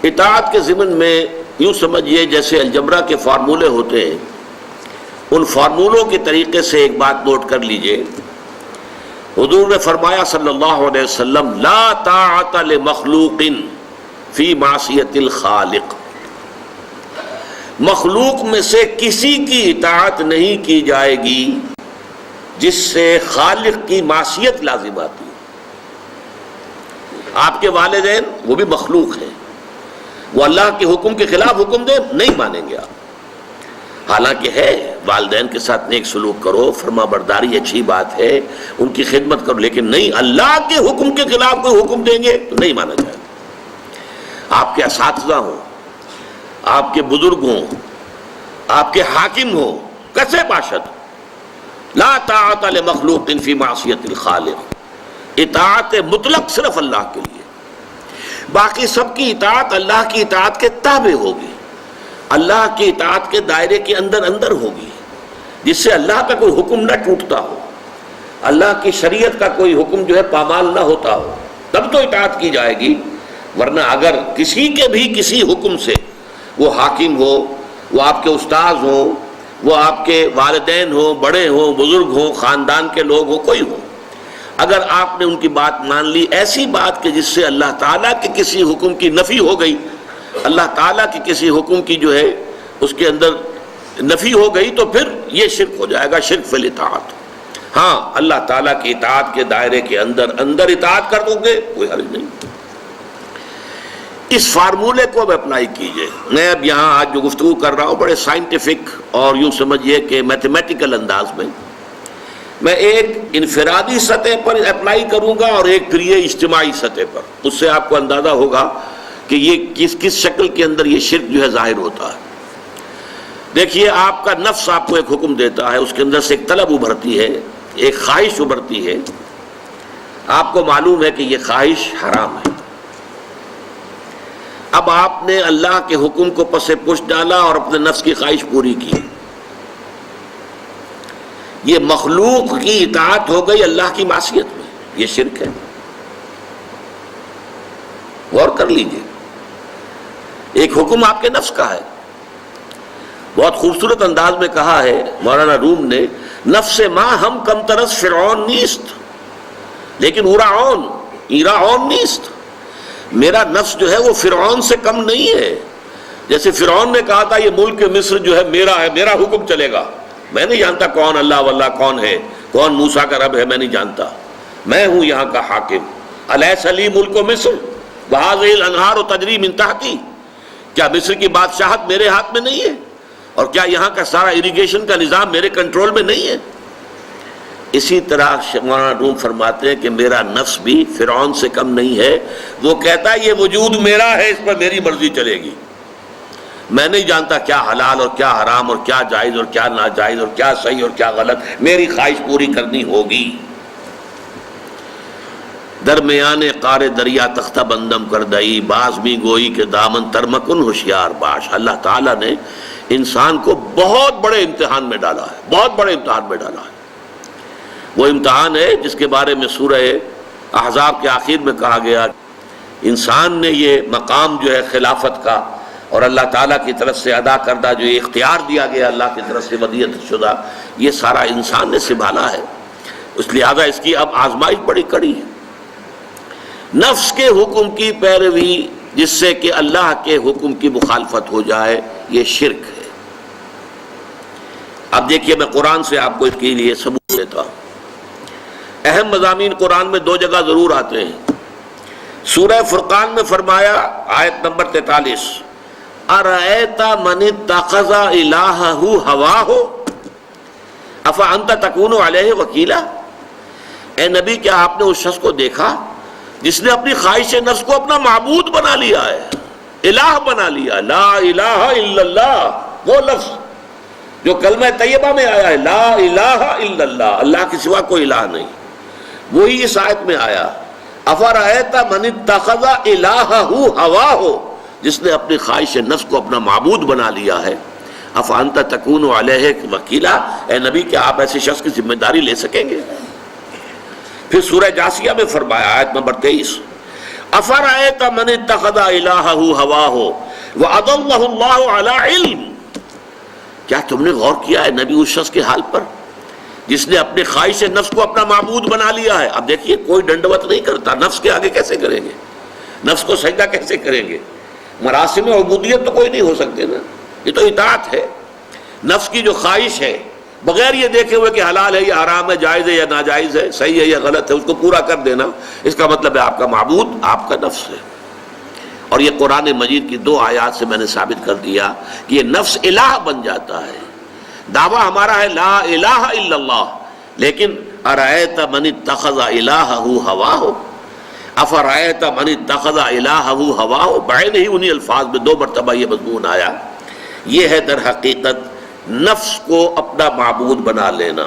اطاعت کے ضمن میں یوں سمجھیے جیسے الجبرا کے فارمولے ہوتے ہیں، ان فارمولوں کے طریقے سے ایک بات نوٹ کر لیجئے۔ حضور نے فرمایا صلی اللہ علیہ وسلم لا طاعت لمخلوق فی معصیت الخالق، مخلوق میں سے کسی کی اطاعت نہیں کی جائے گی جس سے خالق کی معصیت لازم آتی ہے۔ آپ کے والدین وہ بھی مخلوق ہیں، وہ اللہ کے حکم کے خلاف حکم دے نہیں مانیں گے آپ، حالانکہ ہے والدین کے ساتھ نیک سلوک کرو، فرما برداری اچھی بات ہے، ان کی خدمت کرو، لیکن نہیں اللہ کے حکم کے خلاف کوئی حکم دیں گے تو نہیں مانا جائے گا۔ آپ کے اساتذہ ہوں، آپ کے بزرگ ہوں، آپ کے حاکم ہوں، کسے باشد لا طاعت لمخلوق فی معصیت الخالق، اطاعت مطلق صرف اللہ کے لیے، باقی سب کی اطاعت اللہ کی اطاعت کے تابع ہوگی، اللہ کی اطاعت کے دائرے کے اندر ہوگی، جس سے اللہ کا کوئی حکم نہ ٹوٹتا ہو، اللہ کی شریعت کا کوئی حکم جو ہے پامال نہ ہوتا ہو، تب تو اطاعت کی جائے گی۔ ورنہ اگر کسی کے بھی کسی حکم سے، وہ حاکم ہو، وہ آپ کے استاذ ہوں، وہ آپ کے والدین ہوں، بڑے ہوں، بزرگ ہوں، خاندان کے لوگ ہوں، کوئی ہو، اگر آپ نے ان کی بات مان لی، ایسی بات کہ جس سے اللہ تعالیٰ کے کسی حکم کی نفی ہو گئی، اللہ تعالیٰ کی کسی حکم کی جو ہے اس کے اندر نفی ہو گئی، تو پھر یہ شرک ہو جائے گا، شرک فی الاطاعت۔ ہاں اللہ تعالیٰ کی اطاعت کے دائرے کے اندر اطاعت کر دو گے کوئی حرج نہیں۔ اس فارمولے کو اب اپلائی کیجئے۔ میں اب یہاں آج جو گفتگو کر رہا ہوں بڑے سائنٹیفک اور یوں سمجھیے کہ میتھمیٹیکل انداز میں ایک انفرادی سطح پر اپلائی کروں گا اور ایک پھر یہ اجتماعی سطح پر، اس سے آپ کو اندازہ ہوگا کہ یہ کس شکل کے اندر یہ شرک جو ہے ظاہر ہوتا ہے۔ دیکھیے آپ کا نفس آپ کو ایک حکم دیتا ہے، اس کے اندر سے ایک طلب ابھرتی ہے، ایک خواہش ابھرتی ہے، آپ کو معلوم ہے کہ یہ خواہش حرام ہے، اب آپ نے اللہ کے حکم کو پس پش ڈالا اور اپنے نفس کی خواہش پوری کی، یہ مخلوق کی اطاعت ہو گئی اللہ کی معصیت میں، یہ شرک ہے۔ غور کر لیجئے، ایک حکم آپ کے نفس کا ہے، بہت خوبصورت انداز میں کہا ہے مولانا روم نے، نفس ما ہم کم ترس فرعون نیست لیکن ایراعون نیست، میرا نفس جو ہے وہ فرعون سے کم نہیں ہے۔ جیسے فرعون نے کہا تھا یہ ملک مصر جو ہے میرا حکم چلے گا، میں نہیں جانتا کون اللہ واللہ کون ہے، کون موسیٰ کا رب ہے، میں نہیں جانتا، میں ہوں یہاں کا حاکم، الیس لی ملک مصر وہذہ الانہار تجری من تحتی، کیا مصر کی بادشاہت میرے ہاتھ میں نہیں ہے، اور کیا یہاں کا سارا اریگیشن کا نظام میرے کنٹرول میں نہیں ہے؟ اسی طرح مولانا روم فرماتے ہیں کہ میرا نفس بھی فرعون سے کم نہیں ہے، وہ کہتا ہے یہ وجود میرا ہے، اس پر میری مرضی چلے گی، میں نہیں جانتا کیا حلال اور کیا حرام اور کیا جائز اور کیا ناجائز اور کیا صحیح اور کیا غلط، میری خواہش پوری کرنی ہوگی۔ درمیان قار دریا تختہ بندم کر دئی، باز بھی گوئی کے دامن ترمکن ہوشیار باش۔ اللہ تعالیٰ نے انسان کو بہت بڑے امتحان میں ڈالا ہے، بہت بڑے امتحان میں ڈالا ہے۔ وہ امتحان ہے جس کے بارے میں سورہ احزاب کے آخر میں کہا گیا، انسان نے یہ مقام جو ہے خلافت کا اور اللہ تعالیٰ کی طرف سے ادا کردہ جو اختیار دیا گیا اللہ کی طرف سے ودیعت شدہ، یہ سارا انسان نے سنبھالا ہے، اس لہذا اس کی اب آزمائش بڑی کڑی ہے۔ نفس کے حکم کی پیروی جس سے کہ اللہ کے حکم کی مخالفت ہو جائے، یہ شرک ہے۔ اب دیکھیے میں قرآن سے آپ کو اس کے لیے ثبوت دیتا ہوں۔ اہم مضامین قرآن میں دو جگہ ضرور آتے ہیں۔ سورہ فرقان میں فرمایا آیت نمبر 43، اَرَأَيْتَ مَنِ اتَّخَذَ إِلَٰهَهُ هَوَاهُ أَفَأَنْتَ تَكُونُ عَلَيْهِ وَكِيلًا، اے نبی کیا آپ نے اس شخص کو دیکھا جس نے اپنی خواہش نفس کو اپنا معبود بنا لیا ہے، الہ بنا لیا، لا الہ الا اللہ، وہ لفظ جو کلمہ طیبہ میں آیا ہے، لا الہ الا اللہ، اللہ کے سوا کوئی الہ نہیں، وہی اس آیت میں آیا، افرأیت من اتخذ الہہ ہواہ، جس نے اپنی خواہش نفس کو اپنا معبود بنا لیا ہے، افانت تکون علیہ وکیلا، اے نبی کیا آپ ایسے شخص کی ذمہ داری لے سکیں گے؟ پھر سورہ جاسیہ میں فرمایا آیت نمبر 23، افرأیت من اتخذ الہہ ہواہ وأضلہ اللہ علی علم، کیا تم نے غور کیا ہے نبی اس شخص کے حال پر جس نے اپنے خواہش نفس کو اپنا معبود بنا لیا ہے؟ اب دیکھیے کوئی ڈنڈوت نہیں کرتا، نفس کے آگے کیسے کریں گے، نفس کو سجدہ کیسے کریں گے؟ مراسم عبودیت تو کوئی نہیں ہو سکتے نا، یہ تو اطاعت ہے۔ نفس کی جو خواہش ہے بغیر یہ دیکھے ہوئے کہ حلال ہے یا حرام ہے، جائز ہے یا ناجائز ہے، صحیح ہے یا غلط ہے، اس کو پورا کر دینا، اس کا مطلب ہے آپ کا معبود آپ کا نفس ہے۔ اور یہ قرآن مجید کی 2 آیات سے میں نے ثابت کر دیا کہ یہ نفس الہ بن جاتا ہے۔ دعویٰ ہمارا ہے لا الہ الا اللہ، لیکن ارأیت من اتخذ الہہ ہواہ، افرأیت من اتخذ الہہ ہواہ، بعین ہی انہی الفاظ میں 2 مرتبہ یہ مضمون آیا۔ یہ ہے در حقیقت نفس کو اپنا معبود بنا لینا۔